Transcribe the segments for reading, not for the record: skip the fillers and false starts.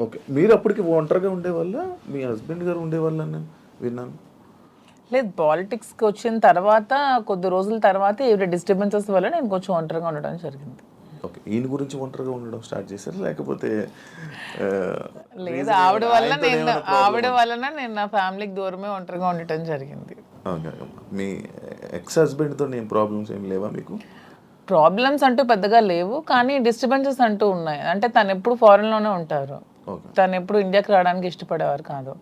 Okay. మీరు అప్పటికి ఒంటరిగా ఉండేవాళ్ళా? మీ హస్బెండ్ గారు ఉండేవాళ్ళని విన్నాను. లేదు, పాలిటిక్స్కి వచ్చిన తర్వాత కొద్ది రోజుల తర్వాత ఈ డిస్టర్బెన్సెస్ వల్ల నేను కొంచెం ఒంటరిగా ఉండడం జరిగింది. ఓకే. ఈయన గురించి ఒంటరిగా ఉండడం స్టార్ట్ చేశారా? లేకపోతే లేదు, రీజన్ ఆవిడ ఏమైనా వల్ల ఆయనతోనే నేను ఏమైనా ప్రాబ్లమ్ ఆవిడ ఉందా? వలన నేను నా ఫ్యామిలీకి దూరమే ఒంటరిగా ఉండటం జరిగింది. ఓకే. మీ ఎక్స్ హస్బెండ్‌తో ఏం ప్రాబ్లమ్స్ ఏమి లేవా మీకు? ప్రాబ్లమ్స్ అంటూ పెద్దగా లేవు, కానీ డిస్టర్బెన్సెస్ అంటూ ఉన్నాయి. అంటే తను ఎప్పుడు ఫారెన్లోనే ఉంటారు. ఓకే. తను ఎప్పుడు ఇండియాకి రావడానికి ఇష్టపడేవారు కాదు.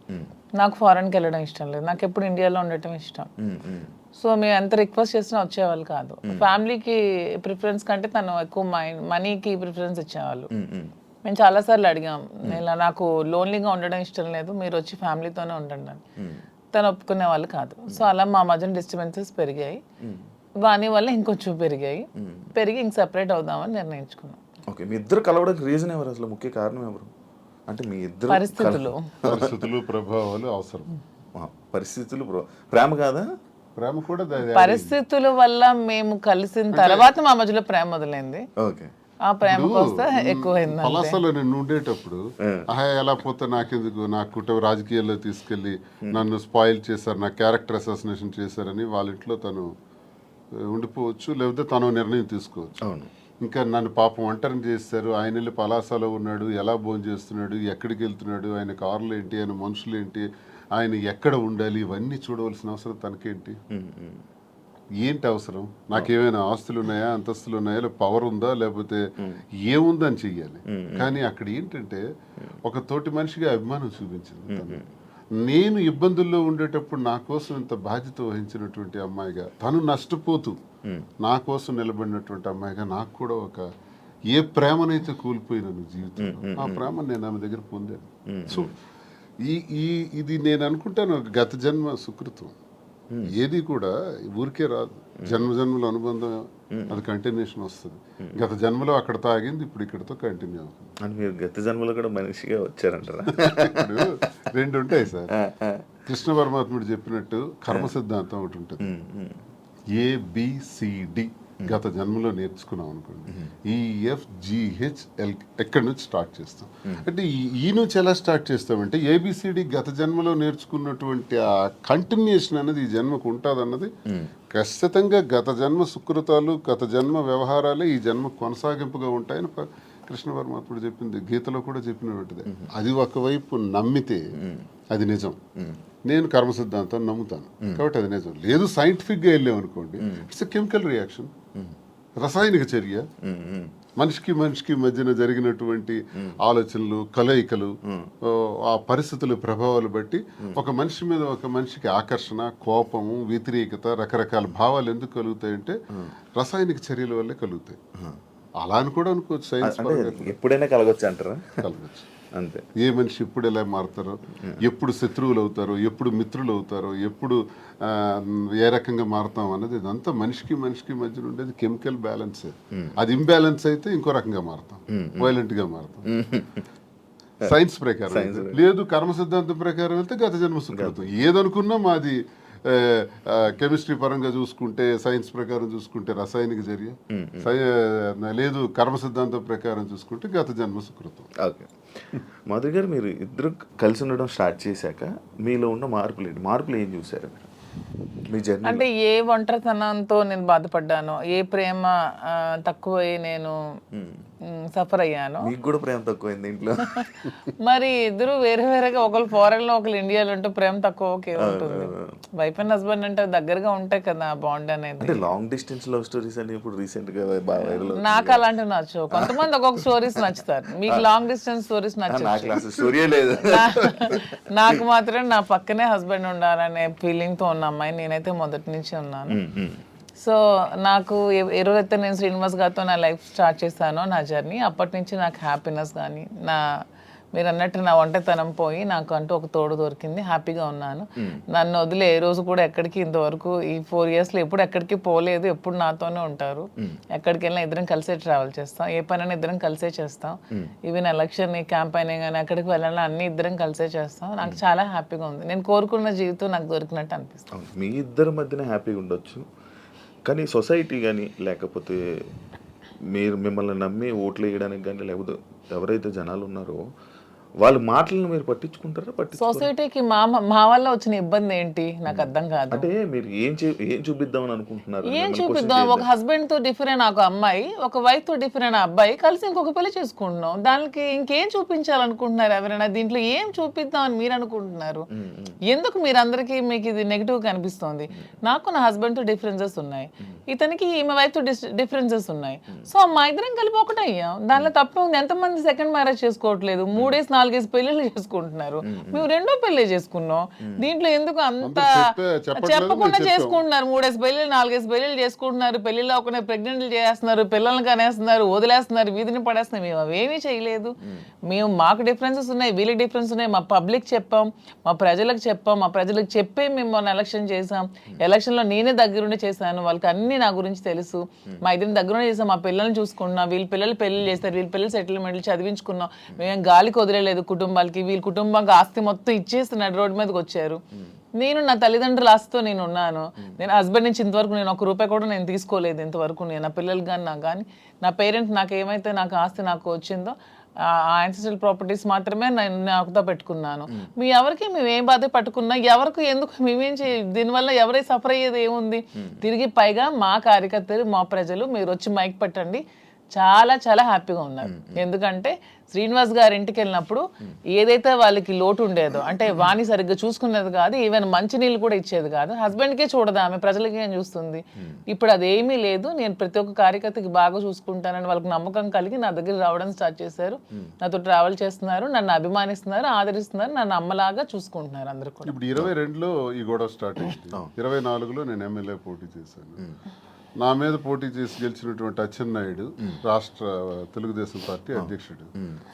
నాకు ఫారెన్కి వెళ్ళడం ఇష్టం లేదు. నాకు ఎప్పుడు ఇండియాలో ఉండటం ఇష్టం. సో మేము ఎంత రిక్వెస్ట్ చేసినా వచ్చేవాళ్ళు కాదు. ఫ్యామిలీకి ప్రిఫరెన్స్ కంటే తను ఎక్కువ మనీకి ప్రిఫరెన్స్ ఇచ్చేవాళ్ళు. మేము చాలాసార్లు అడిగాం, ఇలా నాకు లోన్లీగా ఉండడం ఇష్టం లేదు, మీరు వచ్చి ఫ్యామిలీతోనే ఉండండి అని. తను ఒప్పుకునే వాళ్ళు కాదు. సో అలా మా మధ్యన డిస్టర్బెన్సెస్ పెరిగాయి. వాని వల్ల ఇంకొంచెం పెరిగి ఇంక సెపరేట్ అవుదామని నిర్ణయించుకున్నాం. ఓకే. మీ ఇద్దరు కలవడానికి రీజన్ ఎవరు? అసలు ముఖ్య కారణం ఎవరు? అంటే మీ ఇద్దరు పరిస్థితులు ప్రభావాలు అవసరం. పరిస్థితులు ప్రేమ కాదా? ప్రేమ కూడా పరిస్థితుల వల్ల మేము కలిసిన తర్వాత మా మధ్యలో ప్రేమ మొదలైంది. ఓకే. ఆ ప్రేమ కోస్తా ఎక్కువైంది. పలాసలో నేను ఉండేటప్పుడు ఎలా పోతే నాకెందుకు, నా కుటుంబ రాజకీయాల్లో తీసుకెళ్లి నన్ను స్పాయిల్ చేశారు, నా క్యారెక్టర్ అసాసినేషన్ చేశారని వాళ్ళ ఇంట్లో తను ఉండిపోవచ్చు, లేకపోతే తను నిర్ణయం తీసుకోవచ్చు. అవును. ఇంకా నన్ను పాపం ఒంటరిని చేస్తారు, ఆయన వెళ్ళి పలాసలో ఉన్నాడు, ఎలా భోజనం చేస్తున్నాడు, ఎక్కడికి వెళ్తున్నాడు, ఆయన కార్లు ఏంటి, ఆయన మనుషులు ఏంటి, ఆయన ఎక్కడ ఉండాలి, ఇవన్నీ చూడవలసిన అవసరం తనకేంటి? ఏంటి అవసరం? నాకేమైనా ఆస్తులు ఉన్నాయా, అంతస్తులు ఉన్నాయా, లేకపోతే పవర్ ఉందా, లేకపోతే ఏముందని చెయ్యాలి. కానీ అక్కడ ఏంటంటే ఒక తోటి మనిషిగా అభిమానం చూపించింది తను. నేను ఇబ్బందుల్లో ఉండేటప్పుడు నా కోసం ఇంత బాధ్యత వహించినటువంటి అమ్మాయిగా, తను నష్టపోతూ నా కోసం నిలబడినటువంటి అమ్మాయిగా నాకు కూడా ఒక ఏ ప్రేమనైతే కోల్పోయినాను జీవితంలో, ఆ ప్రేమ నేను ఆమె దగ్గర పొందాను. సో ఇది నేను అనుకుంటాను గత జన్మ సుకృతం. ఏది కూడా ఊరికే రాదు, జన్మ జన్మల అనుబంధం, అది కంటిన్యూషన్ వస్తుంది. గత జన్మలో అక్కడ తాగింది ఇప్పుడు ఇక్కడతో కంటిన్యూ అవుతుంది. అంటే మీరు గత జన్మలో కూడా మనిషిగా వచ్చారంటారా? ఇప్పుడు రెండు ఉంటాయి సార్. కృష్ణ పరమాత్ముడు చెప్పినట్టు కర్మ సిద్ధాంతం ఒకటి ఉంటుంది. ABCD గత జన్మలో నేర్చుకున్నాం అనుకోండి, EFGHL ఎక్కడి నుంచి స్టార్ట్ చేస్తాం. అంటే ఈ నుంచి ఎలా స్టార్ట్ చేస్తామంటే ABCD గత జన్మలో నేర్చుకున్నటువంటి ఆ కంటిన్యూషన్ అనేది ఈ జన్మకు ఉంటుంది అన్నది ఖచ్చితంగా గత జన్మ సుకృతాలు, గత జన్మ వ్యవహారాలే ఈ జన్మ కొనసాగింపుగా ఉంటాయని కృష్ణ పరమాత్ముడు చెప్పింది, గీతలో కూడా చెప్పినటువంటిది. అది ఒకవైపు నమ్మితే అది నిజం. నేను కర్మ సిద్ధాంతాన్ని నమ్ముతాను కాబట్టి అది నిజం. లేదు సైంటిఫిక్గా వెళ్ళామనుకోండి, ఇట్స్ ఎ కెమికల్ రియాక్షన్, రసాయనిక చర్య. మనిషికి మధ్యన జరిగినటువంటి ఆలోచనలు, కలయికలు, ఆ పరిస్థితుల ప్రభావాలు బట్టి ఒక మనిషి మీద ఒక మనిషికి ఆకర్షణ, కోపము, వ్యతిరేకత, రకరకాల భావాలు ఎందుకు కలుగుతాయంటే రసాయనిక చర్యల వల్లే కలుగుతాయి. అలా అని కూడా అనుకోవచ్చు. సైన్స్ ఎప్పుడైనా కలగొచ్చు అంటారా? కలగచ్చు. అంతే. ఏ మనిషి ఎప్పుడు ఎలా మారుతారో, ఎప్పుడు శత్రువులు అవుతారో, ఎప్పుడు మిత్రులు అవుతారో, ఎప్పుడు ఏ రకంగా మారుతాం అన్నది ఇదంతా మనిషికి మధ్యన ఉండేది కెమికల్ బ్యాలెన్స్. అది ఇంబ్యాలెన్స్ అయితే ఇంకో రకంగా మారుతాం, వైలెంట్ గా మారుతాం. సైన్స్ ప్రకారం. లేదు కర్మ సిద్ధాంతం ప్రకారం వెళ్తే గత జన్మ సుకృతం. ఏదనుకున్నా మాది కెమిస్ట్రీ పరంగా చూసుకుంటే, సైన్స్ ప్రకారం చూసుకుంటే రసాయనిక చర్య, లేదు కర్మ సిద్ధాంతం ప్రకారం చూసుకుంటే గత జన్మ సుకృతం. ఓకే. మాధురి గారు, మీరు ఇద్దరు కలిసి ఉండడం స్టార్ట్ చేశాక మీలో ఉన్న మార్పులు ఏం చూసారు మీ జర్నీ? అంటే ఏ ఒంటరితనంతో నేను బాధపడ్డానో, ఏ ప్రేమ తక్కువై నేను సఫర్ అయ్యాను. మీకు కూడా ప్రేమ తక్కువైంది ఇంట్లో? మరి ఇద్దరు వేరేగా, ఒకరు ఫారెన్ లో ఒకరు ఇండియాలో ఉంటే ప్రేమ తక్కువ ఉంటుంది. వైఫ్ అండ్ హస్బెండ్ అంటే దగ్గరగా ఉంటాయి కదా బాండ్ అనేది. అంటే లాంగ్ డిస్టెన్స్ లవ్ స్టోరీస్ అని ఇప్పుడు రీసెంట్ గా బాగా వైరల్. నాకు అలాంటివి నచ్చవు. కొంతమంది ఒక్కొక్క స్టోరీస్ నచ్చుతారు. మీకు లాంగ్ డిస్టెన్స్ స్టోరీస్ నచ్చవు. స్టోరీ లేదు. నాకు మాత్రం నా పక్కనే హస్బెండ్ ఉండాలనే ఫీలింగ్ తో ఉన్న అమ్మాయి నేనైతే మొదటి నుంచి ఉన్నాను. సో నాకు ఏ రోజైతే నేను శ్రీనివాస్ గారితో నా లైఫ్ స్టార్ట్ చేశానో, నా జర్నీ, అప్పటి నుంచి నాకు హ్యాపీనెస్ కానీ, మీరు అన్నట్టు నా ఒంటరితనం పోయి నాకు అంటూ ఒక తోడు దొరికింది. హ్యాపీగా ఉన్నాను. నన్ను వదిలే ఏ రోజు కూడా ఎక్కడికి ఇంతవరకు ఈ 4 yearsలో ఎప్పుడు ఎక్కడికి పోలేదు. ఎప్పుడు నాతోనే ఉంటారు. ఎక్కడికి వెళ్ళినా ఇద్దరం కలిసే ట్రావెల్ చేస్తాం. ఏ పనైనా ఇద్దరం కలిసే చేస్తాం. ఈవెన్ ఎలక్షన్ క్యాంపెయిన్ కానీ ఎక్కడికి వెళ్ళాలని అన్ని ఇద్దరం కలిసే చేస్తాం. నాకు చాలా హ్యాపీగా ఉంది. నేను కోరుకున్న జీవితం నాకు దొరికినట్టు అనిపిస్తుంది. మీ ఇద్దరి మధ్యన హ్యాపీగా ఉండొచ్చు, కానీ సొసైటీ కానీ, లేకపోతే మిమ్మల్ని నమ్మి ఓట్లు వేయడానికి కానీ, లేకపోతే ఎవరైతే జనాలు ఉన్నారో వాళ్ళ మాటలను మీరు పట్టించుకుంటారా? సొసైటీకి మా వల్ల వచ్చిన ఇబ్బంది ఏంటి నాకు అర్థం కాదు. అంటే మీరు ఏం చూపిద్దామని అనుకుంటున్నారు? ఏం చూపిద్దాం? ఒక హస్బెండ్ తో డిఫరెంట్ ఒక అమ్మాయి, ఒక వైఫ్ తో డిఫరెంట్ అబ్బాయి కలిసి ఇంకొక పెళ్లి చేసుకుంటున్నాం. దానికి ఇంకేం చూపించాలనుకుంటున్నారు ఎవరైనా? దీంట్లో ఏం చూపిద్దాం అని మీరు అనుకుంటున్నారు? ఎందుకు మీరందరికీ మీకు ఇది నెగిటివ్ కనిపిస్తోంది? నాకు నా హస్బెండ్ తో డిఫరెన్సెస్ ఉన్నాయి, ఇతనికి ఈమె వైఫ్ తో డిఫరెన్సెస్ ఉన్నాయి. సో మా ఇద్దరం కలిపి ఒకటయ్యాం. దానిలో తప్పే ఉంది. ఎంతమంది సెకండ్ మ్యారేజ్ చేసుకోవట్లేదు, 3-4 పెళ్లిళ్ళు చేసుకుంటున్నారు. మేము 2వ పెళ్లి చేసుకున్నాం. దీంట్లో ఎందుకు అంత చెప్పకుండా చేసుకుంటున్నారు? 3 పెళ్లిళ్ళు 4 పెళ్లిళ్ళు చేసుకుంటున్నారు. పెళ్లిలో ఒక ప్రెగ్నెంట్లు చేస్తున్నారు, పిల్లల్ని కనేస్తున్నారు, వదిలేస్తున్నారు, వీధిని పడేస్తున్నారు. మేము అవేమీ చేయలేదు. మేము మాకు డిఫరెన్సెస్ ఉన్నాయి, వీళ్ళకి డిఫరెన్స్ ఉన్నాయి. మా పబ్లిక్ చెప్పాం, మా ప్రజలకు చెప్పాం, మా ప్రజలకు చెప్పే మేము మొన్న ఎలక్షన్ చేసాం. ఎలక్షన్లో నేనే దగ్గరుండి చేశాను. వాళ్ళకి అన్ని నా గురించి తెలుసు. మా ఇద్దరిని దగ్గరుండి చేసాం. మా పిల్లల్ని చూసుకున్నాం, వీళ్ళ పిల్లలు పెళ్లి చేస్తారు, వీళ్ళ పిల్లలు సెటిల్మెంట్లు చదివించుకున్నాం. మేము గాలికి వదిలేదు కుటుంబాలకి. వీళ్ళ కుటుంబానికి ఆస్తి మొత్తం ఇచ్చేస్తున్నాడు, రోడ్డు మీదకి వచ్చారు. నేను నా తల్లిదండ్రుల ఆస్తితో నేను ఉన్నాను. నేను హస్బెండ్ నుంచి ఇంతవరకు నేను ₹1 కూడా నేను తీసుకోలేదు ఇంతవరకు. నేను నా పిల్లలకి కానీ నాకు కానీ నా పేరెంట్స్ నాకు ఏమైతే నాకు ఆస్తి నాకు వచ్చిందో ఆ యాన్సిస్ట్రల్ ప్రాపర్టీస్ మాత్రమే నేను నాకుతో పెట్టుకున్నాను. మీ ఎవరికి మేము ఏం బాధ పట్టుకున్నా, ఎవరికి ఎందుకు మేమేం దీనివల్ల ఎవరై సఫర్ అయ్యేది ఏముంది? తిరిగి పైగా మా కార్యకర్తలు, మా ప్రజలు మీరు వచ్చి మైక్ పెట్టండి, చాలా చాలా హ్యాపీగా ఉన్నారు. ఎందుకంటే శ్రీనివాస్ గారి ఇంటికి వెళ్ళినప్పుడు ఏదైతే వాళ్ళకి లోటు ఉండేదో, అంటే వాణి సరిగ్గా చూసుకునేది కాదు, ఈవెన్ మంచినీళ్ళు కూడా ఇచ్చేది కాదు. హస్బెండ్కే చూడదు ఆమె, ప్రజలకి ఏం చూస్తుంది? ఇప్పుడు అదేమీ లేదు. నేను ప్రతి ఒక్క కార్యకర్తకి బాగా చూసుకుంటానని వాళ్ళకి నమ్మకం కలిగి నా దగ్గర రావడం స్టార్ట్ చేశారు. నాతో ట్రావెల్ చేస్తున్నారు, నన్ను అభిమానిస్తున్నారు, ఆదరిస్తున్నారు, నన్ను అమ్మలాగా చూసుకుంటున్నారు అందరూ కూడా. ఇప్పుడు 22లో ఈ గొడవ స్టార్ట్ అయింది. 24లో నేను ఎమ్మెల్యే పోటీ చేశాను. నా మీద పోటీ చేసి గెలిచినటువంటి అచ్చెన్నాయుడు రాష్ట్ర తెలుగుదేశం పార్టీ అధ్యక్షుడు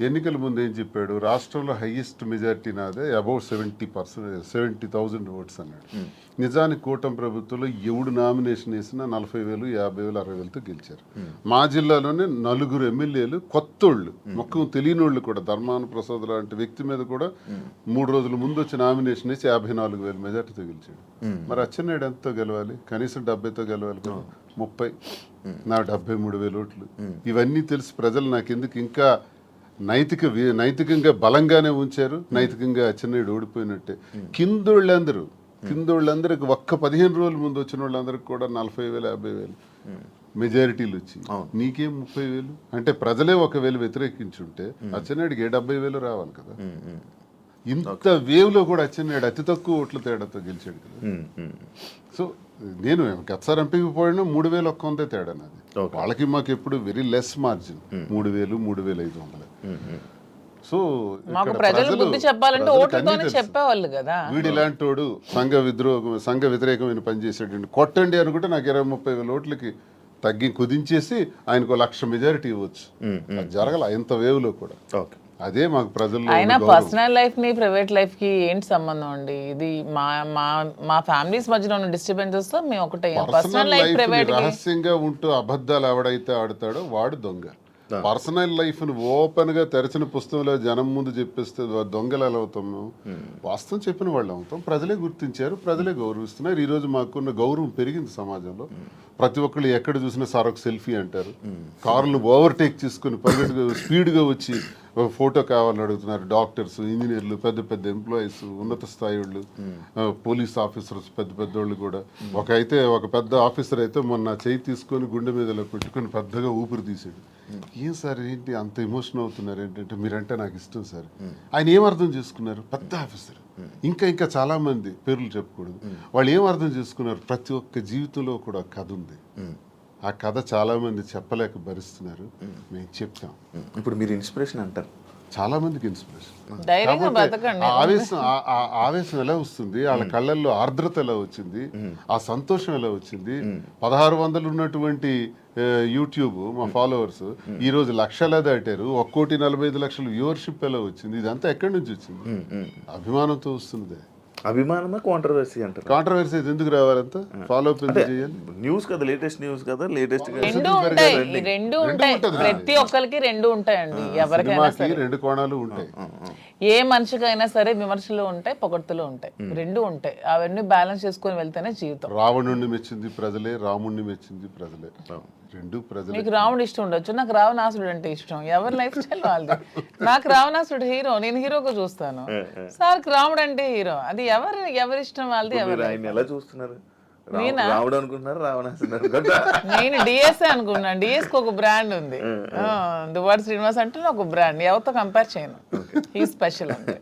ఎన్నికల ముందు ఏం చెప్పాడు? రాష్ట్రంలో హైయెస్ట్ మెజారిటీ నాదే, అబౌట్ 70,000 ఓట్స్ అన్నాడు. నిజానికి కూటమి ప్రభుత్వంలో ఎవడు నామినేషన్ వేసినా 40,000, 50,000, 60,000తో గెలిచారు. మా జిల్లాలోనే 4 ఎమ్మెల్యేలు కొత్తోళ్ళు, మొక్కం తెలియనోళ్ళు కూడా, ధర్మాన ప్రసాద్ లాంటి వ్యక్తి మీద కూడా 3 రోజుల ముందు వచ్చి నామినేషన్ వేసి 54,000 మెజార్టీతో గెలిచాడు. మరి అచ్చెన్నాయుడు ఎంతో గెలవాలి? కనీసం 70తో గెలవాలి కదా. 30, నా 73,000 ఓట్లు. ఇవన్నీ తెలిసి ప్రజలు నాకెందుకు ఇంకా నైతికంగా బలంగానే ఉంచారు. నైతికంగా అచ్చెన్నాయుడు ఓడిపోయినట్టే. కిందోళ్ళందరికి ఒక్క 15 రోజుల ముందు వచ్చిన వాళ్ళందరికి కూడా 40,000, 50,000 మెజారిటీలు వచ్చి, నీకేం 30,000? అంటే ప్రజలే 1,000 వ్యతిరేకించుంటే అచ్చెన్నాయుడికి 70,000 రావాలి కదా. ఇంత వేవ్లో కూడా అచ్చెన్నాయుడు అతి తక్కువ ఓట్ల తేడాతో గెలిచాడు కదా. సో నేను గతసారి ఎంపీకి పోయినా 3,100 తేడా నాది. వాళ్ళకి మాకు ఎప్పుడు వెరీ లెస్ మార్జిన్, 3,000, 3,500. సో వీడు ఇలాంటి వాడు సంఘ వ్యతిరేకమైన పని చేసాడు, కొట్టండి అనుకుంటే నాకు 20-30,000 ఓట్లకి తగ్గి కుదించేసి ఆయనకు 1,00,000 మెజారిటీ ఇవ్వచ్చు. అది జరగల ఇంత వేవ్లో కూడా. అదే మాకు ప్రజలు. అయినా పర్సనల్ లైఫ్ ని ప్రైవేట్ లైఫ్ కి ఏంటి సంబంధం అండి? ఇది మా ఫ్యామిలీస్ మధ్యలో ఉన్న డిస్టర్బెన్సెస్ తో మేము ఒకటే. పర్సనల్ లైఫ్ ప్రైవేట్ రహస్యంగా ఉంటూ అబద్ధాలు ఎవడైతే ఆడతాడో వాడు దొంగ. పర్సనల్ లైఫ్ ను ఓపెన్ గా తెరచిన పుస్తకంలో జనం ముందు చెప్పేస్తే దొంగలు ఎలా అవుతాం? వాస్తవం చెప్పిన వాళ్ళు అవుతాం. ప్రజలే గుర్తించారు, ప్రజలే గౌరవిస్తున్నారు. ఈ రోజు మాకున్న గౌరవం పెరిగింది సమాజంలో. ప్రతి ఒక్కళ్ళు ఎక్కడ చూసినా సార్ ఒక సెల్ఫీ అంటారు. కార్లు ఓవర్టేక్ చేసుకుని స్పీడ్గా వచ్చి ఫోటో కావాలని అడుగుతున్నారు. డాక్టర్స్, ఇంజనీర్లు, పెద్ద పెద్ద ఎంప్లాయీస్, ఉన్నత స్థాయి వాళ్ళు, పోలీస్ ఆఫీసర్స్, పెద్ద పెద్దోళ్ళు కూడా. ఒక పెద్ద ఆఫీసర్ అయితే మొన్న చేయి తీసుకొని గుండె మీదలో పెట్టుకొని పెద్దగా ఊపిరి తీసాడు. ఏం సార్ ఏంటి అంత ఎమోషన్ అవుతున్నారు? ఏంటంటే మీరంటే నాకు ఇష్టం సార్. ఆయన ఏం అర్థం చేసుకున్నారు? పెద్ద ఆఫీసర్. ఇంకా చాలా మంది పేర్లు చెప్పకూడదు. వాళ్ళు ఏం అర్థం చేసుకున్నారు? ప్రతి ఒక్క జీవితంలో కూడా కథ ఉంది. ఆ కథ చాలా మంది చెప్పలేక భరిస్తున్నారు. మేము చెప్తాం. ఇప్పుడు మీరు ఇన్స్పిరేషన్ అంటారు, చాలా మందికి ఇన్స్పిరేషన్. ఆవేశం ఎలా వస్తుంది? వాళ్ళ కళ్ళల్లో ఆర్ద్రత ఎలా వచ్చింది? ఆ సంతోషం ఎలా వచ్చింది? 1,600 ఉన్నటువంటి యూట్యూబ్ మా ఫాలోవర్స్ ఈ రోజు 1,00,000 దాటారు. 1,45,00,000 వ్యూవర్షిప్ ఎలా వచ్చింది? ఇదంతా ఎక్కడి నుంచి వచ్చింది? అభిమానంతో వస్తుంది. అభిమానమా కాంట్రవర్సీ అంటారు? కాంట్రవర్సీ ఎందుకు రావాలంత? ఫాలో అప్ చేయాలి. న్యూస్ కదా, లేటెస్ట్ న్యూస్ కదా, లేటెస్ట్ రెండు ఉంటాయి. ప్రతి ఒక్కరికి రెండు ఉంటాయండి. ఎవరికైనా సరే 2 కోణాలు ఉంటాయి. ఏ మనిషికైనా సరే విమర్శలు ఉంటాయి, పొగడ్తలు ఉంటాయి, రెండు ఉంటాయి. అవన్నీ బ్యాలెన్స్ చేసుకొని వెళ్తేనే జీవితం. రావణుణ్ణి మెచ్చింది ప్రజలే, రాముణ్ణి మెచ్చింది ప్రజలే. రెండు ప్రజలు మీకు రావణుడు ఇష్టం ఉండొచ్చు, నాకు రావణాసుడు అంటే ఇష్టం. ఎవరి లైఫ్ స్టైల్ వాళ్ళది. నాకు రావణాసుడు హీరో, నేను హీరోగా చూస్తాను. సార్కి రాముడు అంటే హీరో. అది ఎవరి ఇష్టం వాళ్ళది. మీరు ఆయన ఎలా చూస్తున్నారు? రాముడు అనుకుంటున్నారు, రావణాసుడు నేను డిఎస్ఏ అనుకున్నాను. డిఎస్కి ఒక బ్రాండ్ ఉంది, దువ్వాడ శ్రీనివాస్ అంటే ఒక బ్రాండ్. ఎవరితో కంపేర్ చేయను, ఈ స్పెషల్ అంతే.